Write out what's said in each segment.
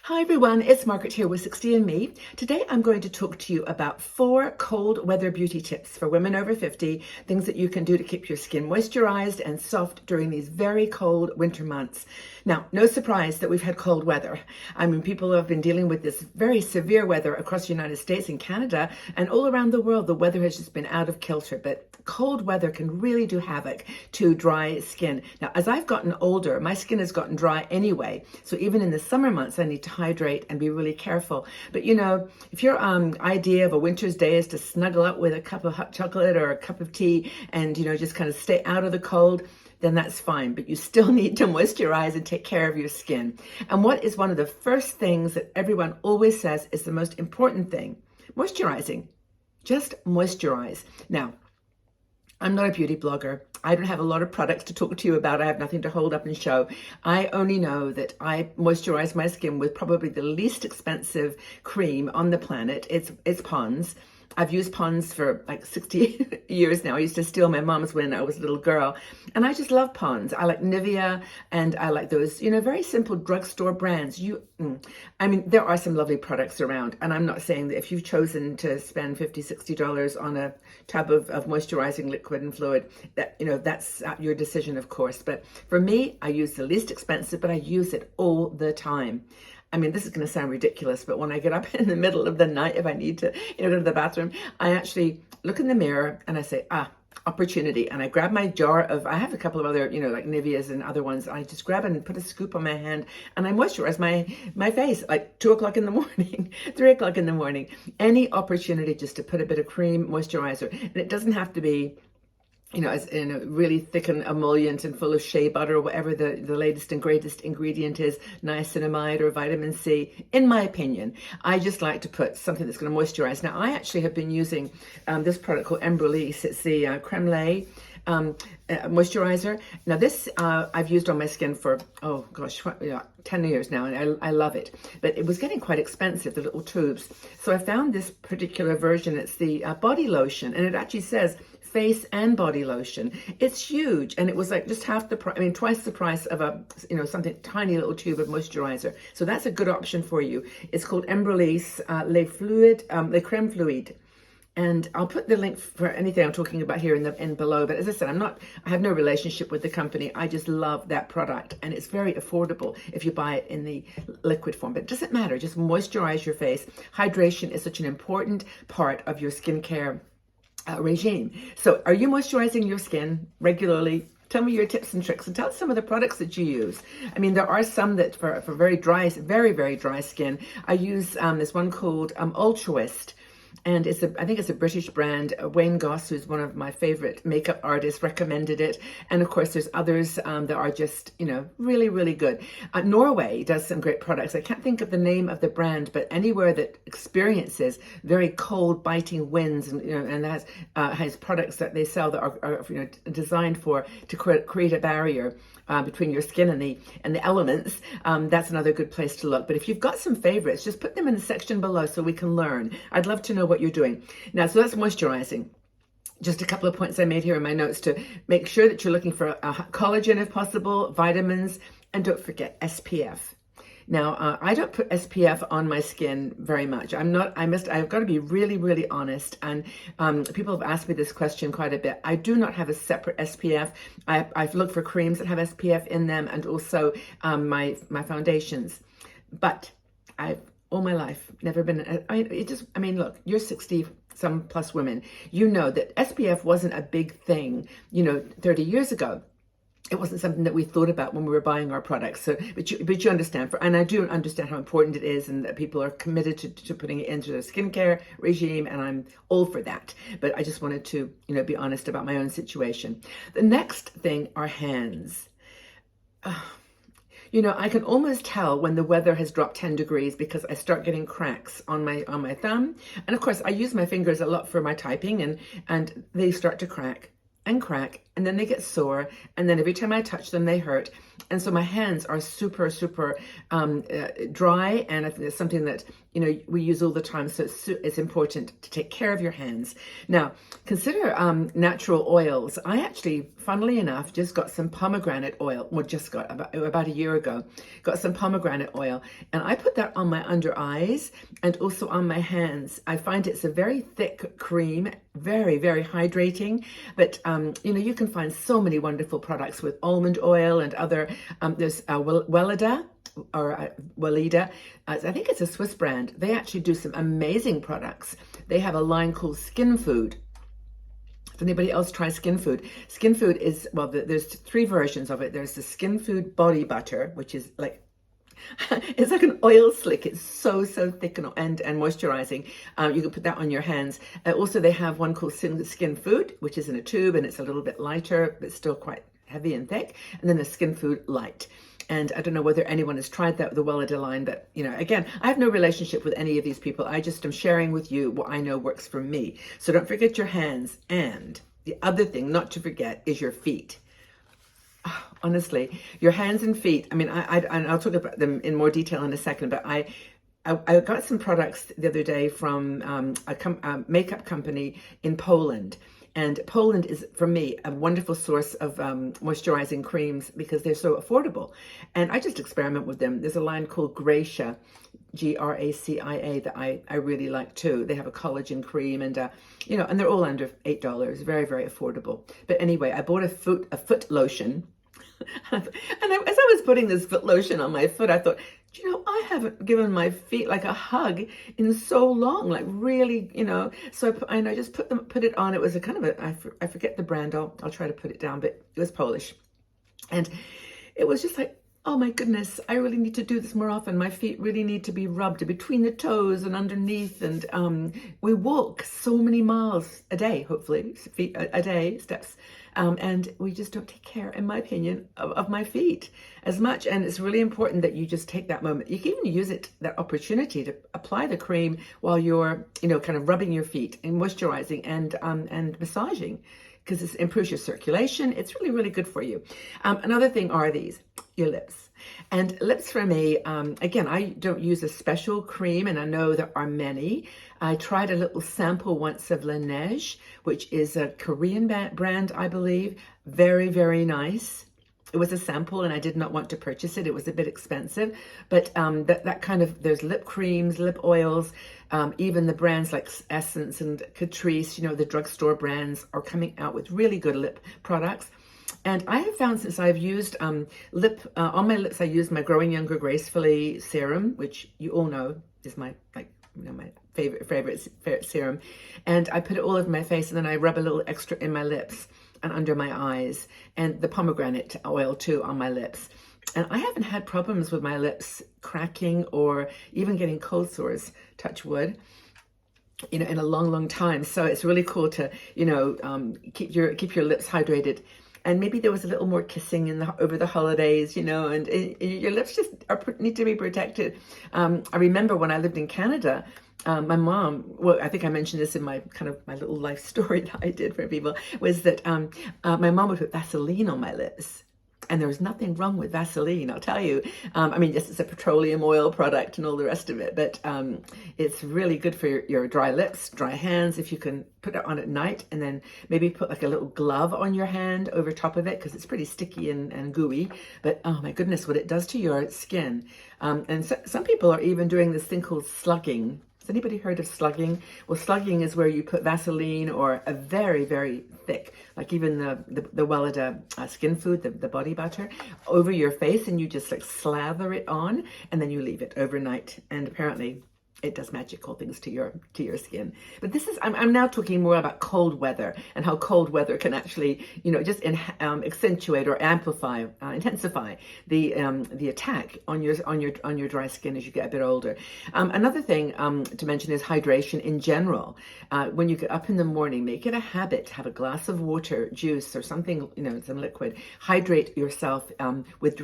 Hi everyone, it's Margaret here with 60andMe. Today I'm going to talk to you about 4 cold weather beauty tips for women over 50, things that you can do to keep your skin moisturized and soft during these very cold winter months. Now, no surprise that we've had cold weather. I mean, people have been dealing with this very severe weather across the United States and Canada, and all around the world the weather has just been out of kilter, but cold weather can really do havoc to dry skin. Now, as I've gotten older, my skin has gotten dry anyway, so even in the summer months I need to hydrate and be really careful. But you know, if your idea of a winter's day is to snuggle up with a cup of hot chocolate or a cup of tea and just kind of stay out of the cold, then that's fine, but you still need to moisturize and take care of your skin. And what is one of the first things that everyone always says is the most important thing? Moisturizing. Just moisturize. Now, I'm not a beauty blogger. I don't have a lot of products to talk to you about. I have nothing to hold up and show. I only know that I moisturize my skin with probably the least expensive cream on the planet. It's Pond's. I've used Pond's for like 60 years now. I used to steal my mom's when I was a little girl. And I just love Pond's. I like Nivea and I like those, very simple drugstore brands. I mean, there are some lovely products around. And I'm not saying that if you've chosen to spend $50, $60 on a tub of moisturizing liquid and fluid, that, that's your decision, of course. But for me, I use the least expensive, but I use it all the time. I mean, this is going to sound ridiculous, but when I get up in the middle of the night, if I need to, go to the bathroom, I actually look in the mirror and I say, opportunity. And I grab my jar of, I have a couple of other, like Nivea's and other ones. I just grab it and put a scoop on my hand and I moisturize my face like 2 o'clock in the morning, 3 o'clock in the morning. Any opportunity just to put a bit of cream moisturizer. And it doesn't have to be as in a really thick and emollient and full of shea butter or whatever the latest and greatest ingredient is, niacinamide or vitamin C. In my opinion, I just like to put something that's going to moisturize. Now, I actually have been using this product called Embryolisse. It's the Creme Lait moisturizer. Now this I've used on my skin for 10 years now, and I love it, but it was getting quite expensive, the little tubes. So I found this particular version. It's the body lotion, and it actually says face and body lotion. It's huge, and it was like just half the price, twice the price of a something tiny little tube of moisturizer. So that's a good option for you. It's called Embryolisse Les Crème Fluide. And I'll put the link for anything I'm talking about here in below. But as I said, I have no relationship with the company. I just love that product, and it's very affordable if you buy it in the liquid form. But it doesn't matter. Just moisturize your face. Hydration is such an important part of your skincare regime. So, are you moisturizing your skin regularly? Tell me your tips and tricks, and tell us some of the products that you use. I mean, there are some that for very dry, very dry skin. I use this one called Altruist. And I think it's a British brand. Wayne Goss, who's one of my favorite makeup artists, recommended it. And of course, there's others that are just, really, really good. Norway does some great products. I can't think of the name of the brand, but anywhere that experiences very cold, biting winds, and has products that they sell that are designed to create a barrier between your skin and the elements, that's another good place to look. But if you've got some favorites, just put them in the section below so we can learn. I'd love to know what you're doing. Now, so that's moisturizing. Just a couple of points I made here in my notes to make sure that you're looking for collagen if possible, vitamins, and don't forget SPF. Now, I don't put SPF on my skin very much. I've got to be really, really honest. And people have asked me this question quite a bit. I do not have a separate SPF. I've looked for creams that have SPF in them, and also my foundations. But I've all my life never been. Look, you're 60 some plus women. You know that SPF wasn't a big thing, 30 years ago. It wasn't something that we thought about when we were buying our products. So, but you understand, and I do understand how important it is, and that people are committed to putting it into their skincare regime, and I'm all for that. But I just wanted to, be honest about my own situation. The next thing are hands. I can almost tell when the weather has dropped 10 degrees because I start getting cracks on my thumb, and of course I use my fingers a lot for my typing, and they start to crack and crack and then they get sore, and then every time I touch them, they hurt. And so my hands are super, super dry, and I think it's something that, we use all the time. So it's important to take care of your hands. Now, consider natural oils. I actually, funnily enough, just got some pomegranate oil, or just got about a year ago, got some pomegranate oil, and I put that on my under eyes and also on my hands. I find it's a very thick cream, very, very hydrating, but you can find so many wonderful products with almond oil and other, there's Weleda, or Weleda. I think it's a Swiss brand. They actually do some amazing products. They have a line called Skin Food. If anybody else tries Skin Food, Skin Food is, well, there's 3 versions of it. There's the Skin Food Body Butter, which is like, it's like an oil slick. It's so thick and moisturizing. You can put that on your hands. Also, they have one called Skin Food, which is in a tube, and it's a little bit lighter, but still quite heavy and thick. And then the Skin Food Light. And I don't know whether anyone has tried that with the Weleda line, but again, I have no relationship with any of these people. I just am sharing with you what I know works for me. So don't forget your hands. And the other thing not to forget is your feet. Honestly, your hands and feet. I mean, I'll talk about them in more detail in a second, but I got some products the other day from a makeup company in Poland. And Poland is, for me, a wonderful source of moisturizing creams because they're so affordable. And I just experiment with them. There's a line called Gracia, Gracia, that I really like too. They have a collagen cream, and and they're all under $8. Very, very affordable. But anyway, I bought a foot lotion. And as I was putting this foot lotion on my foot, I thought, I haven't given my feet like a hug in so long, like really, So I just put it on. It was a kind of I forget the brand. I'll try to put it down, but it was Polish, and it was just like, oh my goodness, I really need to do this more often. My feet really need to be rubbed between the toes and underneath. And we walk so many miles a day, hopefully, feet a day, steps. And we just don't take care, in my opinion, of my feet as much. And it's really important that you just take that moment. You can even use that opportunity to apply the cream while you're, kind of rubbing your feet and moisturizing and massaging, because it improves your circulation. It's really, really good for you. Another thing are your lips. And lips for me, again, I don't use a special cream, and I know there are many. I tried a little sample once of Laneige, which is a Korean brand, I believe. Very, very nice. It was a sample, and I did not want to purchase it. It was a bit expensive, but that kind of, there's lip creams, lip oils, even the brands like Essence and Catrice, the drugstore brands are coming out with really good lip products. And I have found, since I've used on my lips, I use my Growing Younger Gracefully serum, which you all know is my my favorite serum. And I put it all over my face, and then I rub a little extra in my lips and under my eyes, and the pomegranate oil too on my lips. And I haven't had problems with my lips cracking or even getting cold sores, touch wood, in a long, long time. So it's really cool to, keep your lips hydrated. And maybe there was a little more kissing over the holidays, and your lips just need to be protected. I remember when I lived in Canada, my mom, well, I think I mentioned this in my little life story that I did for people, was that my mom would put Vaseline on my lips. And there was nothing wrong with Vaseline, I'll tell you. Yes, it's a petroleum oil product and all the rest of it, but it's really good for your dry lips, dry hands. If you can put it on at night, and then maybe put like a little glove on your hand over top of it, because it's pretty sticky and gooey. But oh my goodness, what it does to your skin. And some people are even doing this thing called slugging. Has anybody heard of slugging? Well, slugging is where you put Vaseline or a very, very thick, like even the Weleda Skin Food, the body butter, over your face, and you just like slather it on, and then you leave it overnight. And apparently it does magical things to your skin. But this is, I'm now talking more about cold weather, and how cold weather can actually, just accentuate or amplify, intensify the attack on your dry skin as you get a bit older. Another thing to mention is hydration in general. When you get up in the morning, make it a habit to have a glass of water, juice, or something, some liquid. Hydrate yourself with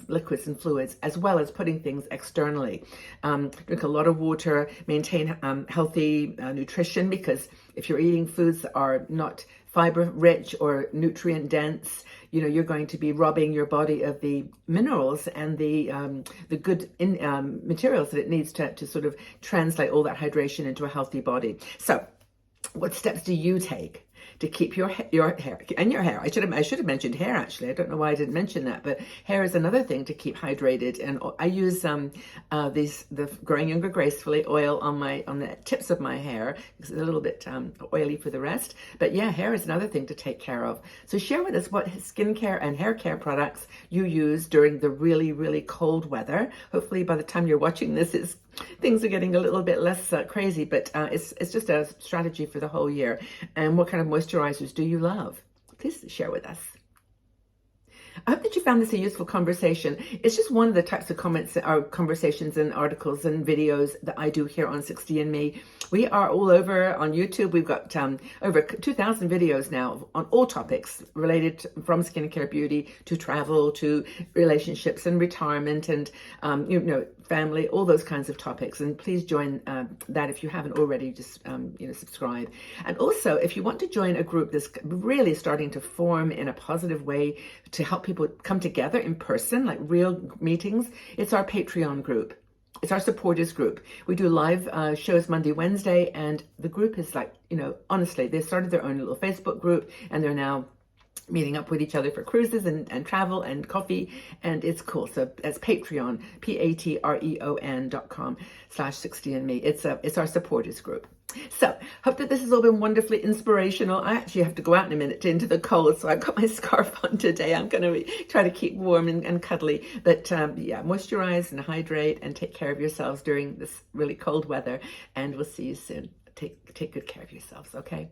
liquids and fluids, as well as putting things externally. Drink a lot of water, maintain healthy nutrition, because if you're eating foods that are not fiber rich or nutrient dense. You know, you're going to be robbing your body of the minerals and the good materials that it needs to sort of translate all that hydration into a healthy body. So what steps do you take to keep your hair and your hair? I should have mentioned hair, actually. I don't know why I didn't mention that, but hair is another thing to keep hydrated. And I use the Growing Younger Gracefully oil on the tips of my hair because it's a little bit oily for the rest. But yeah, hair is another thing to take care of. So share with us what skincare and hair care products you use during the really, really cold weather. Hopefully by the time you're watching this, things are getting a little bit less crazy, but it's just a strategy for the whole year. And what kind of moisturizers do you love? Please share with us. I hope that you found this a useful conversation. It's just one of the types of comments or conversations and articles and videos that I do here on 60andMe. We are all over on YouTube. We've got over 2,000 videos now on all topics related from skincare, beauty, to travel, to relationships and retirement and, family, all those kinds of topics. And please join that if you haven't already, just, subscribe. And also, if you want to join a group that's really starting to form in a positive way to help people come together in person, like real meetings, it's our Patreon group. It's our supporters group. We do live shows Monday, Wednesday, and the group is like, honestly, they started their own little Facebook group and they're now meeting up with each other for cruises and travel and coffee, and it's cool. So that's Patreon, patreon.com/60andme. It's our supporters group. So hope that this has all been wonderfully inspirational. I actually have to go out in a minute into the cold, so I've got my scarf on today. I'm going to try to keep warm and cuddly, but moisturize and hydrate and take care of yourselves during this really cold weather, and we'll see you soon. Take good care of yourselves, okay?